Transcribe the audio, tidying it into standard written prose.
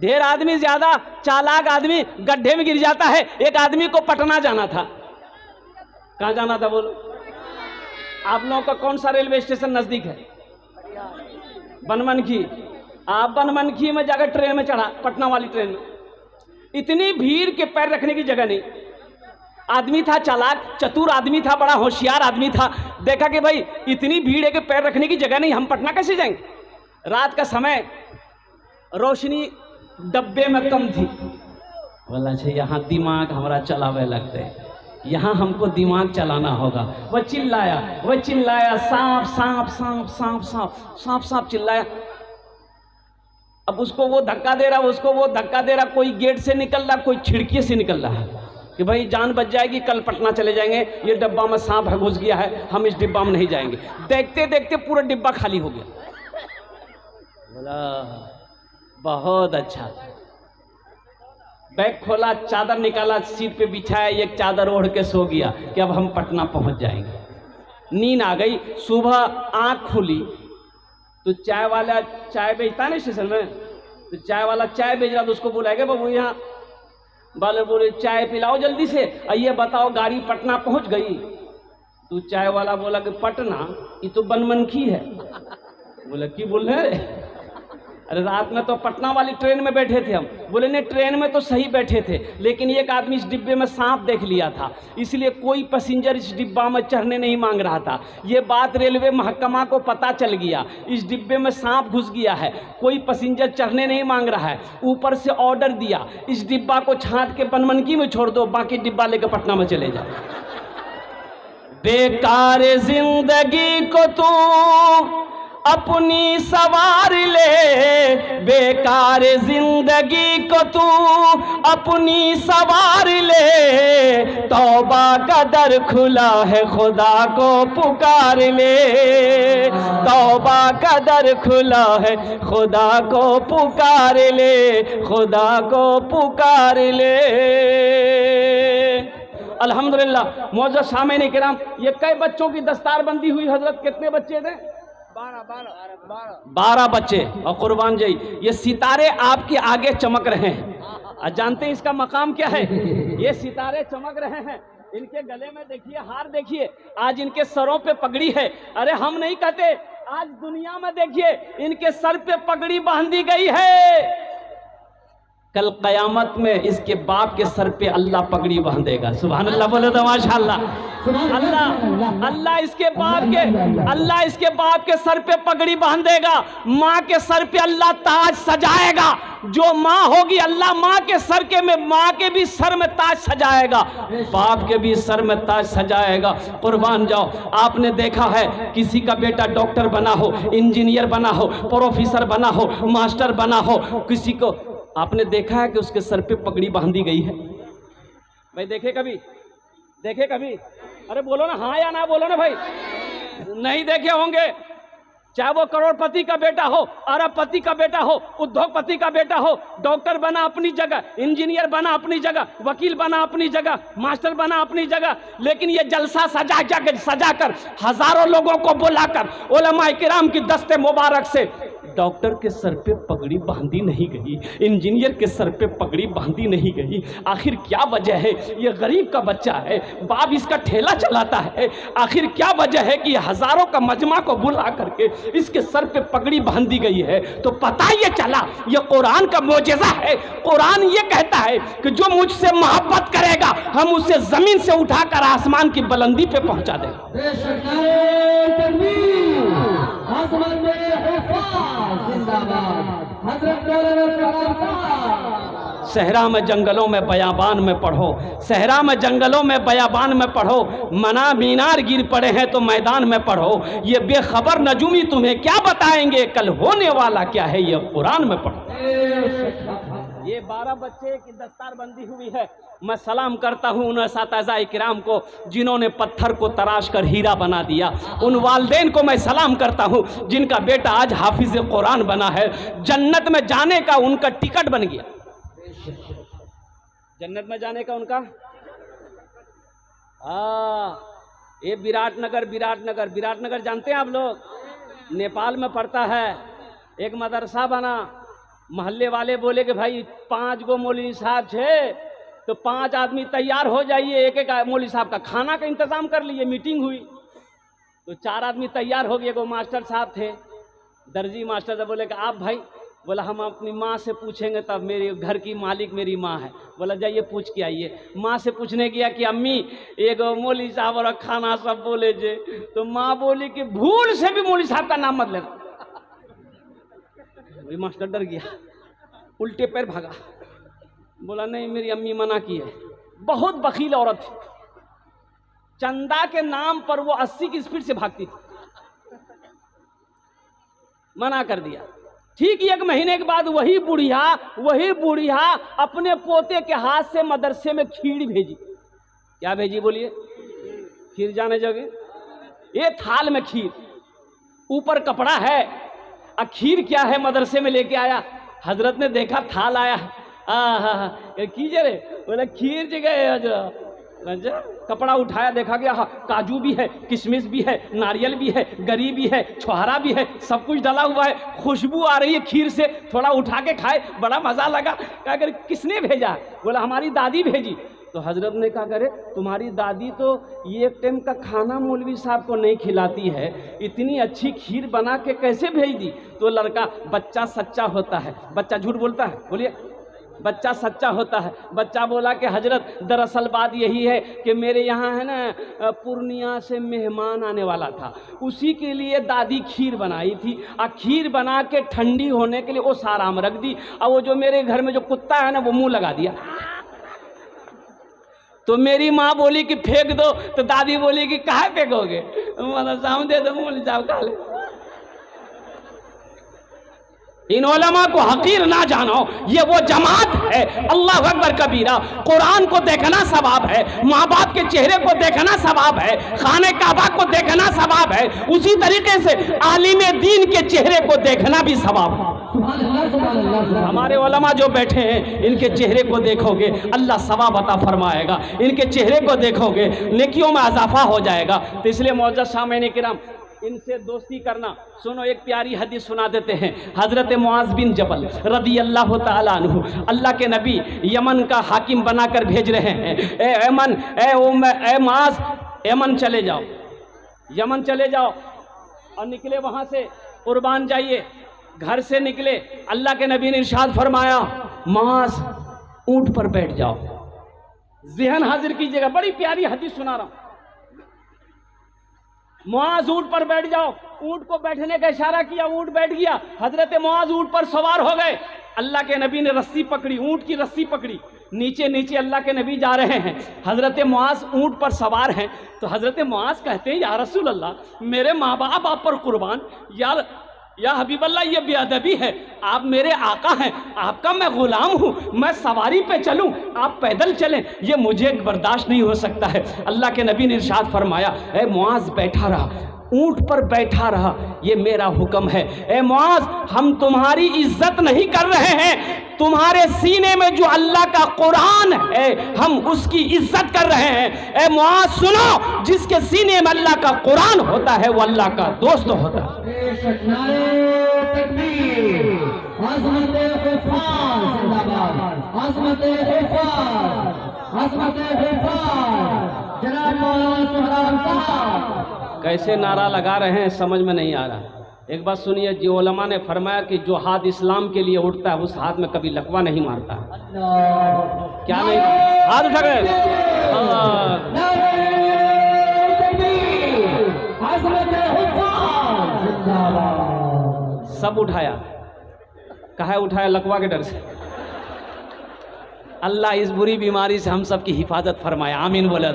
ढेर आदमी, ज्यादा चालाक आदमी गड्ढे में गिर जाता है। एक आदमी को पटना जाना था। कहाँ जाना था बोलो? आप लोगों का कौन सा रेलवे स्टेशन नजदीक है? बनमनखी। आप बनमनखी में जाकर ट्रेन में चढ़ा, पटना वाली ट्रेन में। इतनी भीड़ के पैर रखने की जगह नहीं। आदमी था चालाक, चतुर आदमी था, बड़ा होशियार आदमी था। देखा कि भाई इतनी भीड़ है कि पैर रखने की जगह नहीं, हम पटना कैसे जाएंगे? रात का समय, रोशनी डब्बे में कम थी। बोला अच्छा यहाँ दिमाग हमारा चलावे लगते हैं, यहाँ हमको दिमाग चलाना होगा। वह चिल्लाया सांप सांप सांप सांप सांप सांप सांप चिल्लाया। अब उसको वो धक्का दे रहा, उसको वो धक्का दे रहा। कोई गेट से निकल रहा, कोई खिड़की से निकल रहा है कि भाई जान बच जाएगी, कल पटना चले जाएंगे, ये डिब्बा में सांप है, घुस गया है, हम इस डिब्बा में नहीं जाएंगे। देखते देखते पूरा डिब्बा खाली हो गया। बोला बहुत अच्छा। बैग खोला, चादर निकाला, सीट पे बिछाया, एक चादर ओढ़ के सो गया कि अब हम पटना पहुंच जाएंगे। नींद आ गई। सुबह आंख खुली तो चाय वाला चाय बेचता है स्टेशन में, तो चाय वाला चाय बेच रहा, तो उसको बुलाएगा बाबू यहाँ वाले बोले चाय पिलाओ जल्दी से, ये बताओ गाड़ी पटना पहुंच गई? तो चाय वाला बोला कि पटना ये तो बनमनखी है। बोले की बोल रहे? अरे रात में तो पटना वाली ट्रेन में बैठे थे हम। बोले नहीं, ट्रेन में तो सही बैठे थे, लेकिन एक आदमी इस डिब्बे में सांप देख लिया था, इसलिए कोई पैसेंजर इस डिब्बा में चढ़ने नहीं मांग रहा था। ये बात रेलवे महकमा को पता चल गया, इस डिब्बे में सांप घुस गया है, कोई पैसेंजर चढ़ने नहीं मांग रहा है। ऊपर से ऑर्डर दिया, इस डिब्बा को छांट के बनमनखी में छोड़ दो, बाकी डिब्बा लेकर पटना में चले जाओ। बेकार जिंदगी को तू अपनी सवार ले, बेकार जिंदगी को तू अपनी सवार ले, तौबा का दर खुला है खुदा को पुकार ले, तौबा का दर खुला है खुदा को पुकार ले, खुदा को पुकार ले। अल्हम्दुलिल्लाह। मौजूद सामईन किराम, ये कई बच्चों की दस्तारबंदी हुई हजरत? कितने बच्चे थे? 12 बच्चे। और कुर्बान जी, ये सितारे आपके आगे चमक रहे हैं। जानते हैं इसका मकाम क्या है? ये सितारे चमक रहे हैं, इनके गले में देखिए हार, देखिए आज इनके सरों पे पगड़ी है। अरे हम नहीं कहते, आज दुनिया में देखिए इनके सर पे पगड़ी बांधी गई है। कल कयामत में इसके बाप के सर पे अल्लाह पगड़ी बांधेगा। सुभान अल्लाह बोले तो माशाअल्लाह। अल्लाह इसके बाप के सर पे पगड़ी बांधेगा। माँ के सर पे अल्लाह ताज सजाएगा। जो माँ होगी, अल्लाह माँ के सर के में, माँ के भी सर में ताज सजाएगा, बाप के भी सर में ताज सजाएगा। कुर्बान जाओ, आपने देखा है किसी का बेटा डॉक्टर बना हो, इंजीनियर बना हो, प्रोफेसर बना हो, मास्टर बना हो, किसी को आपने देखा है कि उसके सर पे पगड़ी बांधी गई है? भाई देखे कभी? देखे कभी? अरे बोलो ना हाँ या ना, बोलो ना भाई। नहीं देखे होंगे। चाहे वो करोड़पति का बेटा हो, अरबपति का बेटा हो, उद्योगपति का बेटा हो, डॉक्टर बना अपनी जगह, इंजीनियर बना अपनी जगह, वकील बना अपनी जगह, मास्टर बना अपनी जगह, लेकिन ये जलसा सजाकर हजारों लोगों को बुलाकर उलमाए किराम की दस्ते मुबारक से डॉक्टर के सर पे पगड़ी बांधी नहीं गई, इंजीनियर के सर पे पगड़ी बांधी नहीं गई। आखिर क्या वजह है? ये गरीब का बच्चा है, बाप इसका ठेला चलाता है। आखिर क्या वजह है कि हजारों का मजमा को बुला करके इसके सर पे पगड़ी बांधी गई है? तो पता ये चला ये कुरान का मोजेज़ा है। कुरान ये कहता है कि जो मुझसे मोहब्बत करेगा हम उसे जमीन से उठाकर आसमान की बुलंदी पे पहुंचा देगा। सहरा में जंगलों में बयाबान में पढ़ो, सहरा में जंगलों में बयाबान में पढ़ो, मना मीनार गिर पड़े हैं तो मैदान में पढ़ो। ये बेखबर नजूमी तुम्हें क्या बताएंगे, कल होने वाला क्या है ये कुरान में पढ़ो। ये 12 बच्चे की दस्तारबंदी हुई है। मैं सलाम करता हूँ उन असातिज़ा किराम को जिन्होंने पत्थर को तराश कर हीरा बना दिया। उन वालिदैन को मैं सलाम करता हूँ जिनका बेटा आज हाफिज कुरान बना है। जन्नत में जाने का उनका टिकट बन गया। जन्नत में जाने का उनका ये विराटनगर जानते हैं आप लोग? नेपाल में पड़ता है। एक मदरसा बना, मोहल्ले वाले बोले कि भाई 5 गो मौलवी साहब छे तो 5 आदमी तैयार हो जाइए, एक एक मौलवी साहब का खाना का इंतजाम कर लिए। मीटिंग हुई तो 4 आदमी तैयार हो गए। वो मास्टर साहब थे, दर्जी मास्टर साहब बोले कि आप भाई, बोला हम अपनी माँ से पूछेंगे, तब मेरे घर की मालिक मेरी माँ है। बोला जाइए पूछ के आइए। माँ से पूछने गया कि अम्मी एक मौलवी साहब और खाना सब बोले जे, तो माँ बोली कि भूल से भी मौलवी साहब का नाम मत लेना। मास्टर डर गया, उल्टे पैर भागा, बोला नहीं मेरी अम्मी मना की है। बहुत बखील औरत थी, चंदा के नाम पर वो 80 की स्पीड से भागती थी, मना कर दिया। ठीक 1 महीने के बाद वही बुढ़िया अपने पोते के हाथ से मदरसे में खीर भेजी। क्या भेजी बोलिए? खीर जाने जगह, ये थाल में खीर, ऊपर कपड़ा है, खीर क्या है मदरसे में लेके आया। हजरत ने देखा थाल आया, कीजिए रे, बोले खीर जगह हजरत। कपड़ा उठाया, देखा गया काजू भी है, किशमिश भी है, नारियल भी है, गरी भी है, छोहरा भी है, सब कुछ डाला हुआ है। खुशबू आ रही है खीर से, थोड़ा उठा के खाए, बड़ा मजा लगा। क्या करे किसने भेजा? बोला हमारी दादी भेजी। तो हजरत ने कहा करे तुम्हारी दादी तो ये टाइम का खाना मौलवी साहब को नहीं खिलाती है, इतनी अच्छी खीर बना के कैसे भेज दी? तो लड़का, बच्चा सच्चा होता है, बच्चा झूठ बोलता है, बोलिए बच्चा सच्चा होता है। बच्चा बोला कि हजरत दरअसल बात यही है कि मेरे यहाँ है ना पूर्णिया से मेहमान आने वाला था, उसी के लिए दादी खीर बनाई थी, और खीर बना के ठंडी होने के लिए वो सारा में रख दी, और वो जो मेरे घर में जो कुत्ता है ना वो मुंह लगा दिया। तो मेरी माँ बोली कि फेंक दो, तो दादी बोली कि काहे फेंकोगे? मतलब साम दे दो, मुँह जाओ खा ले। इन उलमा को हकीर ना जानो, ये वो जमात है। अल्लाह अकबर कबीरा। कुरान को देखना सवाब है, माँ बाप के चेहरे को देखना सवाब है, खाने काबा को देखना सवाब है, उसी तरीके से आलिम दीन के चेहरे को देखना भी सवाब है। हमारे उलमा जो बैठे हैं इनके चेहरे को देखोगे अल्लाह सवाब अता फरमाएगा, इनके चेहरे को देखोगे नेकियों में इजाफा हो जाएगा। तो इसलिए मौजूद सामईन किराम, इनसे दोस्ती करना। सुनो एक प्यारी हदीस सुना देते हैं। हजरत मुआज बिन जबल रदी अल्लाह ताला अन्हु, अल्लाह के नबी यमन का हाकिम बनाकर भेज रहे हैं। ए मुआज, यमन चले जाओ, यमन चले जाओ। और निकले वहां से, कुर्बान जाइए। घर से निकले, अल्लाह के नबी ने इरशाद फरमाया मुआज ऊंट पर बैठ जाओ। ज़हन हाजिर कीजिएगा, बड़ी प्यारी हदीस सुना रहा हूं। मुआज ऊंट पर बैठ जाओ। ऊंट को बैठने का इशारा किया, ऊंट बैठ गया। हजरत मुआज ऊंट पर सवार हो गए। अल्लाह के नबी ने रस्सी पकड़ी, ऊंट की रस्सी पकड़ी, नीचे नीचे अल्लाह के नबी जा रहे हैं। हजरत मुआज ऊंट पर सवार हैं। तो हजरत मुआज कहते हैं या रसूल अल्लाह, मेरे माँ बाप आप पर कुर्बान, या हबीब अल्लाह ये बेअदबी है, आप मेरे आका हैं, आपका मैं गुलाम हूँ, मैं सवारी पे चलूँ, आप पैदल चलें, ये मुझे बर्दाश्त नहीं हो सकता है। अल्लाह के नबी ने इरशाद फरमाया, ए मुआज बैठा रहा, ऊंट पर बैठा रहा, ये मेरा हुक्म है। ए मुआज, हम तुम्हारी इज्जत नहीं कर रहे हैं, तुम्हारे सीने में जो अल्लाह का कुरान है हम उसकी इज्जत कर रहे हैं। ए मुआज सुनो, जिसके सीने में अल्लाह का कुरान होता है वो अल्लाह का दोस्त होता है। कैसे नारा लगा रहे हैं समझ में नहीं आ रहा। एक बात सुनिए, जो उलमा ने फरमाया कि जो हाथ इस्लाम के लिए उठता है उस हाथ में कभी लकवा नहीं मारता। क्या नहीं? हाथ उठा गए, सब उठाया। कहा उठाया? लकवा के डर से। अल्लाह इस बुरी बीमारी से हम सब की हिफाजत फरमाए, आमीन बोले।